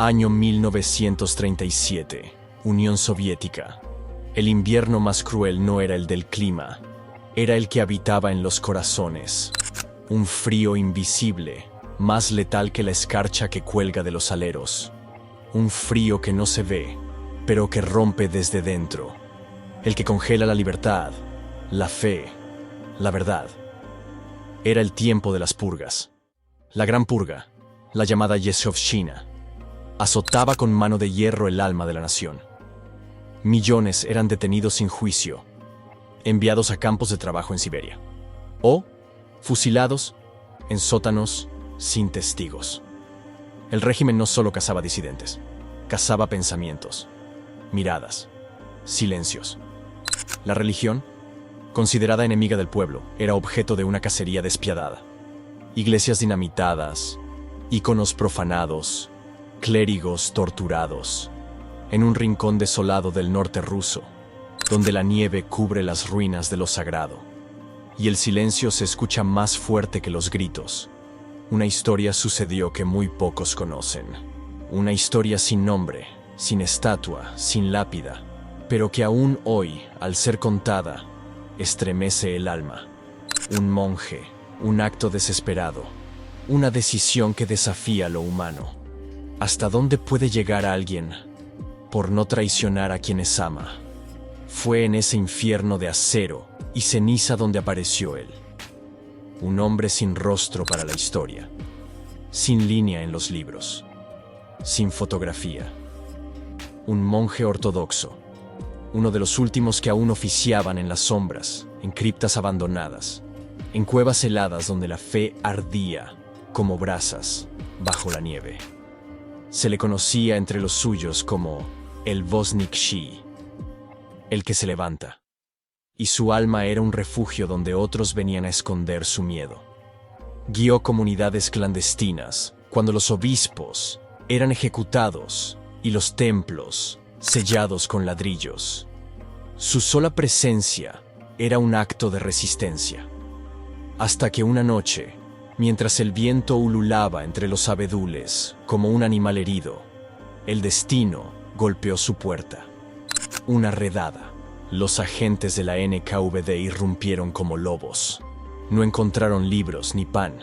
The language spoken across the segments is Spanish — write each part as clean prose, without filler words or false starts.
Año 1937, Unión Soviética. El invierno más cruel no era el del clima, era el que habitaba en los corazones. Un frío invisible, más letal que la escarcha que cuelga de los aleros. Un frío que no se ve, pero que rompe desde dentro. El que congela la libertad, la fe, la verdad. Era el tiempo de las purgas. La gran purga, la llamada Yezhovshchina, azotaba con mano de hierro el alma de la nación. Millones eran detenidos sin juicio, enviados a campos de trabajo en Siberia, o fusilados en sótanos sin testigos. El régimen no solo cazaba disidentes, cazaba pensamientos, miradas, silencios. La religión, considerada enemiga del pueblo, era objeto de una cacería despiadada. Iglesias dinamitadas, íconos profanados, clérigos torturados, en un rincón desolado del norte ruso, donde la nieve cubre las ruinas de lo sagrado, y el silencio se escucha más fuerte que los gritos. Una historia sucedió que muy pocos conocen. Una historia sin nombre, sin estatua, sin lápida, pero que aún hoy, al ser contada, estremece el alma. Un monje, un acto desesperado, una decisión que desafía lo humano. ¿Hasta dónde puede llegar alguien por no traicionar a quienes ama? Fue en ese infierno de acero y ceniza donde apareció él. Un hombre sin rostro para la historia, sin línea en los libros, sin fotografía. Un monje ortodoxo, uno de los últimos que aún oficiaban en las sombras, en criptas abandonadas, en cuevas heladas donde la fe ardía como brasas bajo la nieve. Se le conocía entre los suyos como el Voznikshi, el que se levanta, y su alma era un refugio donde otros venían a esconder su miedo. Guió comunidades clandestinas cuando los obispos eran ejecutados y los templos sellados con ladrillos. Su sola presencia era un acto de resistencia. Hasta que una noche, mientras el viento ululaba entre los abedules como un animal herido, el destino golpeó su puerta. Una redada. Los agentes de la NKVD irrumpieron como lobos. No encontraron libros ni pan,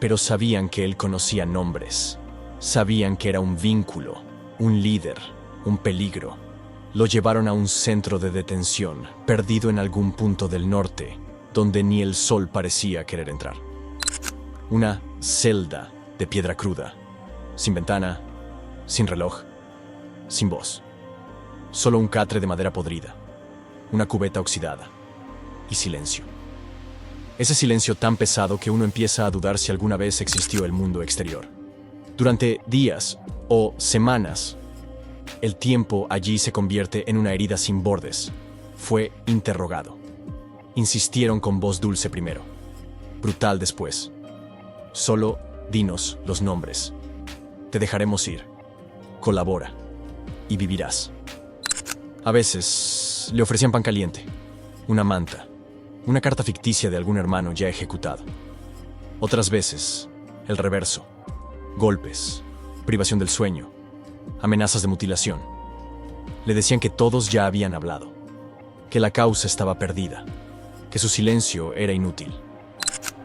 pero sabían que él conocía nombres. Sabían que era un vínculo, un líder, un peligro. Lo llevaron a un centro de detención, perdido en algún punto del norte, donde ni el sol parecía querer entrar. Una celda de piedra cruda, sin ventana, sin reloj, sin voz. Solo un catre de madera podrida, una cubeta oxidada y silencio. Ese silencio tan pesado que uno empieza a dudar si alguna vez existió el mundo exterior. Durante días o semanas, el tiempo allí se convierte en una herida sin bordes. Fue interrogado. Insistieron con voz dulce primero, brutal después. Solo dinos los nombres. Te dejaremos ir. Colabora y vivirás. A veces le ofrecían pan caliente, una manta, una carta ficticia de algún hermano ya ejecutado. Otras veces, el reverso. Golpes, privación del sueño, amenazas de mutilación. Le decían que todos ya habían hablado, que la causa estaba perdida, que su silencio era inútil.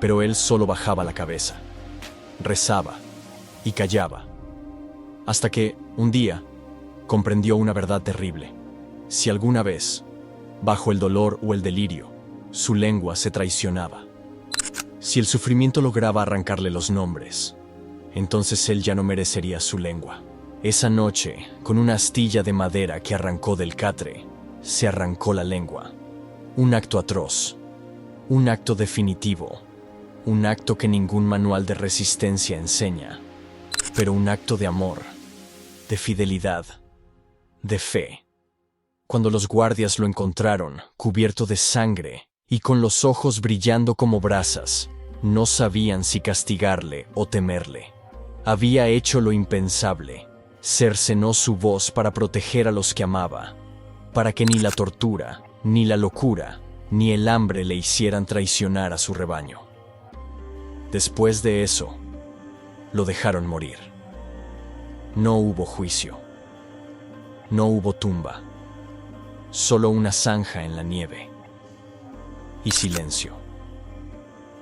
Pero él solo bajaba la cabeza, rezaba y callaba, hasta que, un día, comprendió una verdad terrible. Si alguna vez, bajo el dolor o el delirio, su lengua se traicionaba, si el sufrimiento lograba arrancarle los nombres, entonces él ya no merecería su lengua. Esa noche, con una astilla de madera que arrancó del catre, se arrancó la lengua. Un acto atroz, un acto definitivo, un acto que ningún manual de resistencia enseña, pero un acto de amor, de fidelidad, de fe. Cuando los guardias lo encontraron, cubierto de sangre y con los ojos brillando como brasas, no sabían si castigarle o temerle. Había hecho lo impensable, cercenó su voz para proteger a los que amaba, para que ni la tortura, ni la locura, ni el hambre le hicieran traicionar a su rebaño. Después de eso, lo dejaron morir. No hubo juicio. No hubo tumba. Solo una zanja en la nieve. Y silencio.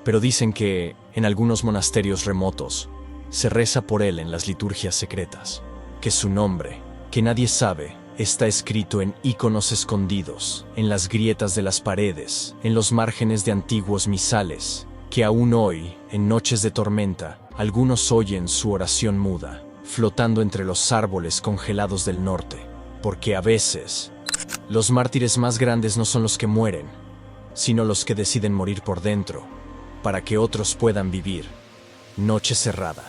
Pero dicen que, en algunos monasterios remotos, se reza por él en las liturgias secretas, que su nombre, que nadie sabe, está escrito en íconos escondidos, en las grietas de las paredes, en los márgenes de antiguos misales, que aún hoy, en noches de tormenta, algunos oyen su oración muda, flotando entre los árboles congelados del norte, porque a veces, los mártires más grandes no son los que mueren, sino los que deciden morir por dentro, para que otros puedan vivir. Noche cerrada,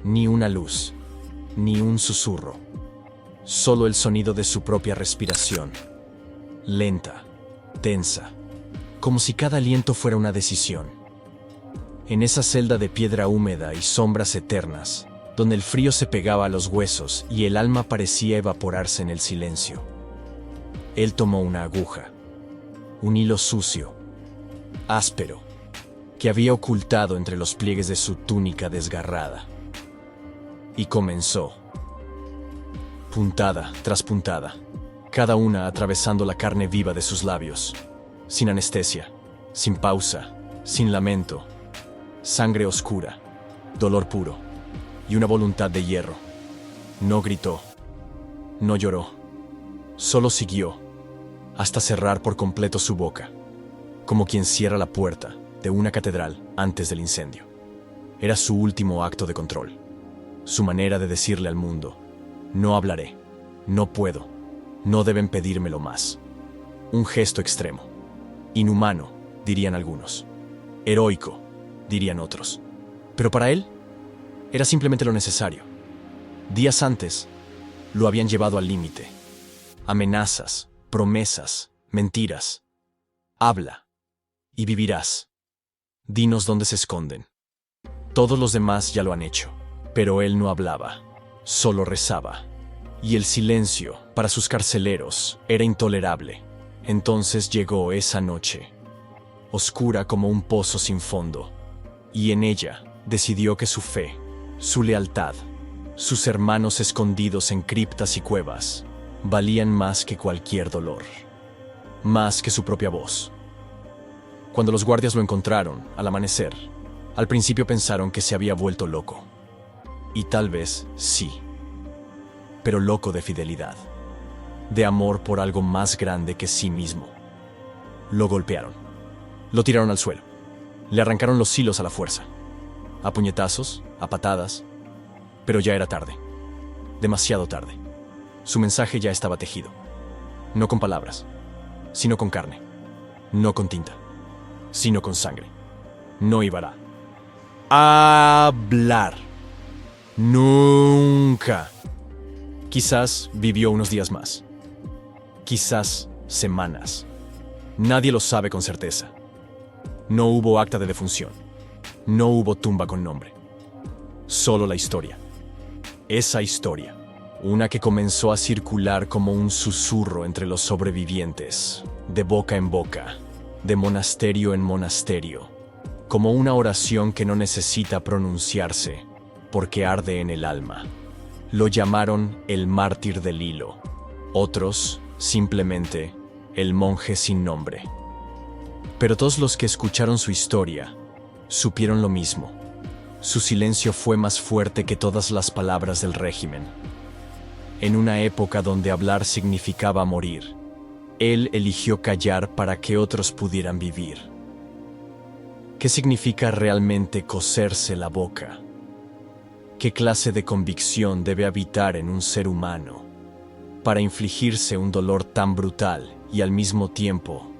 ni una luz, ni un susurro, solo el sonido de su propia respiración, lenta, tensa, como si cada aliento fuera una decisión. En esa celda de piedra húmeda y sombras eternas, donde el frío se pegaba a los huesos y el alma parecía evaporarse en el silencio, él tomó una aguja, un hilo sucio, áspero, que había ocultado entre los pliegues de su túnica desgarrada, y comenzó, puntada tras puntada, cada una atravesando la carne viva de sus labios, sin anestesia, sin pausa, sin lamento, sangre oscura, dolor puro y una voluntad de hierro. No gritó, no lloró, solo siguió, hasta cerrar por completo su boca, como quien cierra la puerta de una catedral antes del incendio. Era su último acto de control, su manera de decirle al mundo: no hablaré, no puedo, no deben pedírmelo más. Un gesto extremo, inhumano, dirían algunos, heroico, dirían otros, pero para él era simplemente lo necesario. Días antes, lo habían llevado al límite. Amenazas, promesas, mentiras. Habla, y vivirás. Dinos dónde se esconden. Todos los demás ya lo han hecho, pero él no hablaba, solo rezaba. Y el silencio, para sus carceleros, era intolerable. Entonces llegó esa noche, oscura como un pozo sin fondo, y en ella decidió que su fe, su lealtad, sus hermanos escondidos en criptas y cuevas, valían más que cualquier dolor, más que su propia voz. Cuando los guardias lo encontraron, al amanecer, al principio pensaron que se había vuelto loco. Y tal vez sí, pero loco de fidelidad, de amor por algo más grande que sí mismo. Lo golpearon, lo tiraron al suelo, le arrancaron los hilos a la fuerza, a puñetazos, a patadas, pero ya era tarde, demasiado tarde. Su mensaje ya estaba tejido, no con palabras, sino con carne, no con tinta, sino con sangre. No iba a hablar. Nunca. Quizás vivió unos días más. Quizás semanas. Nadie lo sabe con certeza. No hubo acta de defunción. No hubo tumba con nombre. Solo la historia. Esa historia. Una que comenzó a circular como un susurro entre los sobrevivientes, de boca en boca, de monasterio en monasterio, como una oración que no necesita pronunciarse, porque arde en el alma. Lo llamaron el mártir del hilo. Otros, simplemente, el monje sin nombre. Pero todos los que escucharon su historia, supieron lo mismo. Su silencio fue más fuerte que todas las palabras del régimen. En una época donde hablar significaba morir, él eligió callar para que otros pudieran vivir. ¿Qué significa realmente coserse la boca? ¿Qué clase de convicción debe habitar en un ser humano para infligirse un dolor tan brutal y al mismo tiempo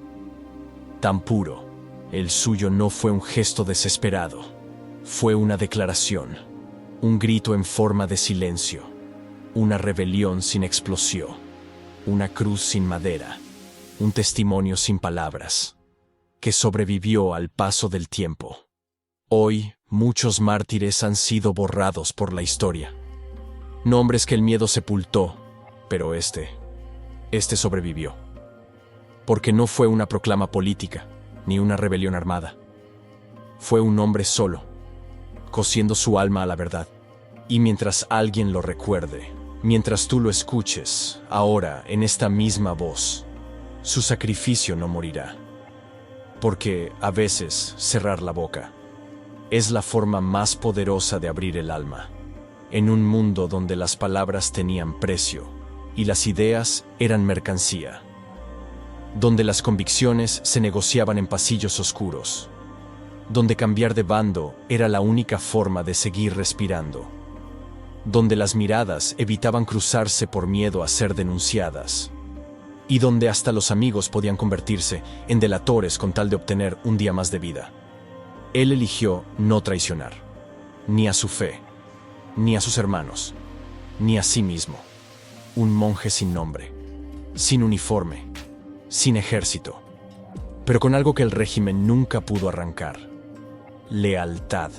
tan puro? El suyo no fue un gesto desesperado, fue una declaración, un grito en forma de silencio, una rebelión sin explosión, una cruz sin madera, un testimonio sin palabras, que sobrevivió al paso del tiempo. Hoy, muchos mártires han sido borrados por la historia. Nombres que el miedo sepultó, pero este sobrevivió. Porque no fue una proclama política, ni una rebelión armada. Fue un hombre solo, cosiendo su alma a la verdad, Y mientras alguien lo recuerde, mientras tú lo escuches, ahora en esta misma voz, su sacrificio no morirá. Porque a veces cerrar la boca es la forma más poderosa de abrir el alma. En un mundo donde las palabras tenían precio y las ideas eran mercancía, donde las convicciones se negociaban en pasillos oscuros, donde cambiar de bando era la única forma de seguir respirando, donde las miradas evitaban cruzarse por miedo a ser denunciadas, y donde hasta los amigos podían convertirse en delatores con tal de obtener un día más de vida. Él eligió no traicionar, ni a su fe, ni a sus hermanos, ni a sí mismo. Un monje sin nombre, sin uniforme, sin ejército, pero con algo que el régimen nunca pudo arrancar: lealtad.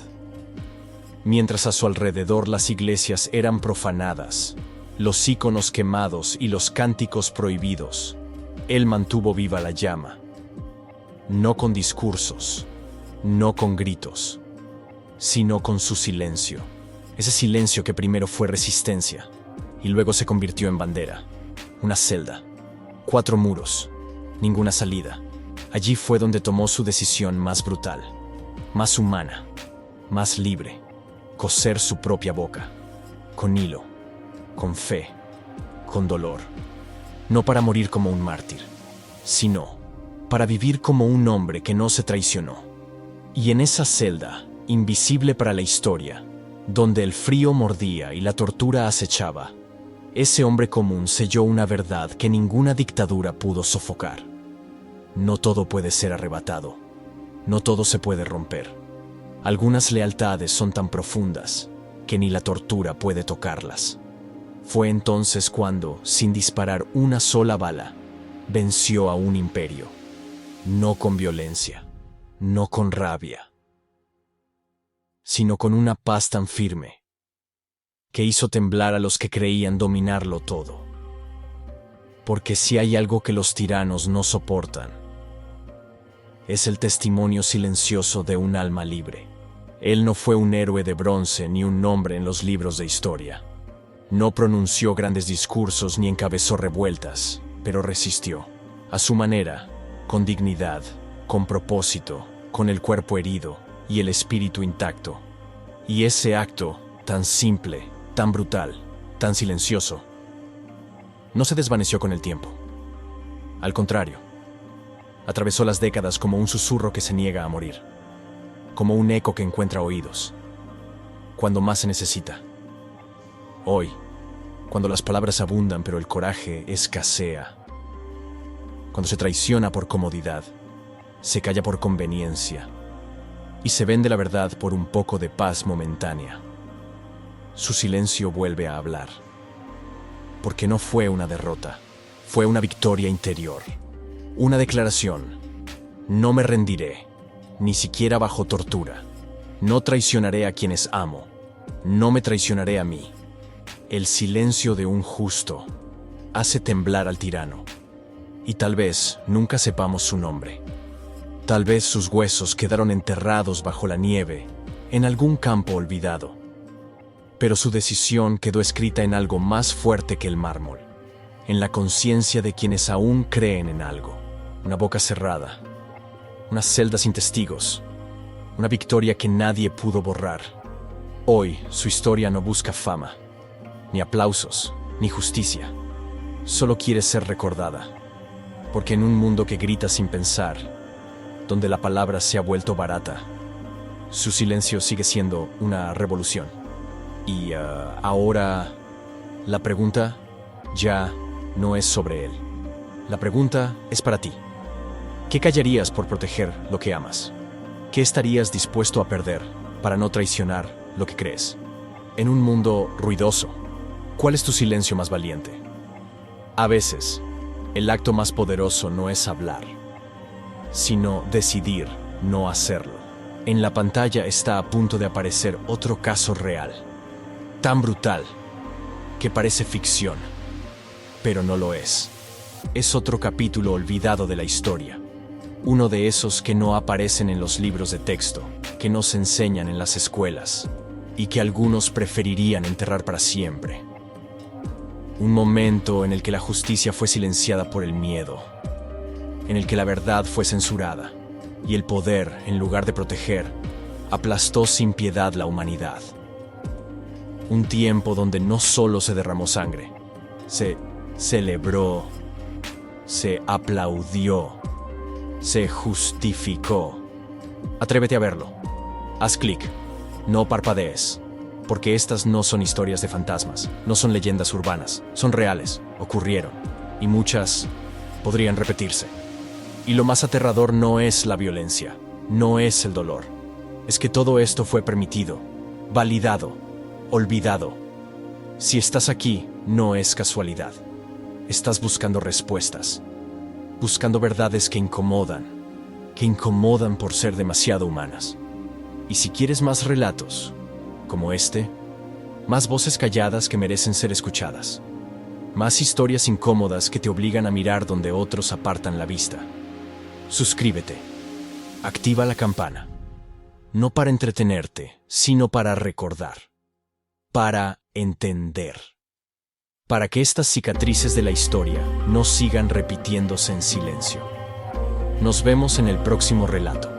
Mientras a su alrededor las iglesias eran profanadas, los íconos quemados y los cánticos prohibidos, él mantuvo viva la llama. No con discursos, no con gritos, sino con su silencio. Ese silencio que primero fue resistencia y luego se convirtió en bandera. Una celda, 4 muros, ninguna salida. Allí fue donde tomó su decisión más brutal, más humana, más libre: coser su propia boca, con hilo, con fe, con dolor. No para morir como un mártir, sino para vivir como un hombre que no se traicionó. Y en esa celda, invisible para la historia, donde el frío mordía y la tortura acechaba, ese hombre común selló una verdad que ninguna dictadura pudo sofocar. No todo puede ser arrebatado, no todo se puede romper. Algunas lealtades son tan profundas que ni la tortura puede tocarlas. Fue entonces cuando, sin disparar una sola bala, venció a un imperio. No con violencia, no con rabia, sino con una paz tan firme que hizo temblar a los que creían dominarlo todo. Porque si hay algo que los tiranos no soportan, es el testimonio silencioso de un alma libre. Él no fue un héroe de bronce ni un nombre en los libros de historia. No pronunció grandes discursos ni encabezó revueltas, pero resistió, a su manera, con dignidad, con propósito, con el cuerpo herido y el espíritu intacto. Y ese acto, tan simple, tan brutal, tan silencioso, no se desvaneció con el tiempo. Al contrario, atravesó las décadas como un susurro que se niega a morir, como un eco que encuentra oídos, cuando más se necesita. Hoy, cuando las palabras abundan pero el coraje escasea, cuando se traiciona por comodidad, se calla por conveniencia y se vende la verdad por un poco de paz momentánea, su silencio vuelve a hablar. Porque no fue una derrota, fue una victoria interior, una declaración: no me rendiré, ni siquiera bajo tortura. No traicionaré a quienes amo, no me traicionaré a mí. El silencio de un justo hace temblar al tirano, y tal vez nunca sepamos su nombre. Tal vez sus huesos quedaron enterrados bajo la nieve, en algún campo olvidado. Pero su decisión quedó escrita en algo más fuerte que el mármol, en la conciencia de quienes aún creen en algo. Una boca cerrada, una celda sin testigos, una victoria que nadie pudo borrar. Hoy su historia no busca fama, ni aplausos, ni justicia. Solo quiere ser recordada, porque en un mundo que grita sin pensar, donde la palabra se ha vuelto barata, su silencio sigue siendo una revolución. Y ahora la pregunta ya no es sobre él. La pregunta es para ti. ¿Qué callarías por proteger lo que amas? ¿Qué estarías dispuesto a perder para no traicionar lo que crees? En un mundo ruidoso, ¿cuál es tu silencio más valiente? A veces, el acto más poderoso no es hablar, sino decidir no hacerlo. En la pantalla está a punto de aparecer otro caso real, tan brutal que parece ficción, pero no lo es. Es otro capítulo olvidado de la historia, uno de esos que no aparecen en los libros de texto, que no se enseñan en las escuelas, y que algunos preferirían enterrar para siempre. Un momento en el que la justicia fue silenciada por el miedo, en el que la verdad fue censurada y el poder, en lugar de proteger, aplastó sin piedad la humanidad. Un tiempo donde no solo se derramó sangre, se celebró, se aplaudió, se justificó. Atrévete a verlo. Haz clic. No parpadees. Porque estas no son historias de fantasmas, no son leyendas urbanas, son reales, ocurrieron, y muchas podrían repetirse. Y lo más aterrador no es la violencia, no es el dolor. Es que todo esto fue permitido, validado, olvidado. Si estás aquí, no es casualidad. Estás buscando respuestas, buscando verdades que incomodan por ser demasiado humanas. Y si quieres más relatos, como este, más voces calladas que merecen ser escuchadas, más historias incómodas que te obligan a mirar donde otros apartan la vista, suscríbete, activa la campana, no para entretenerte, sino para recordar, para entender, para que estas cicatrices de la historia no sigan repitiéndose en silencio. Nos vemos en el próximo relato.